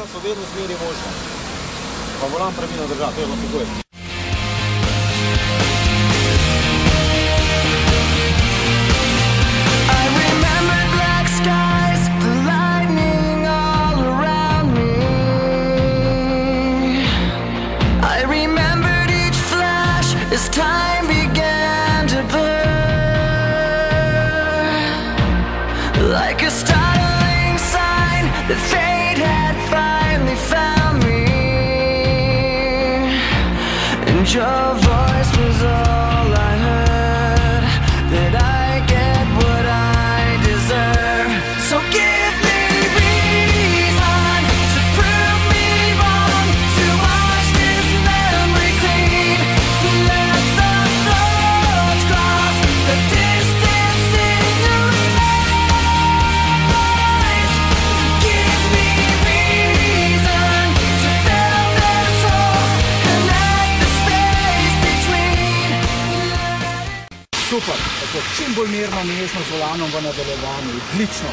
kolesa so vedno smeri možne. Pa volan pravilno držati, to je bilo pogoj. As time began to blur, like a startling sign that fate had finally found me, and your voice was all I heard, that I get what I deserve. So give me reason to prove me wrong, to wash this memory clean. Let the thoughts cross the distance in your eyes. Give me reason to fill this hole, connect the space between. Super, tako čim bolj mirno, nežno z volanom v nadaljevanju, odlično.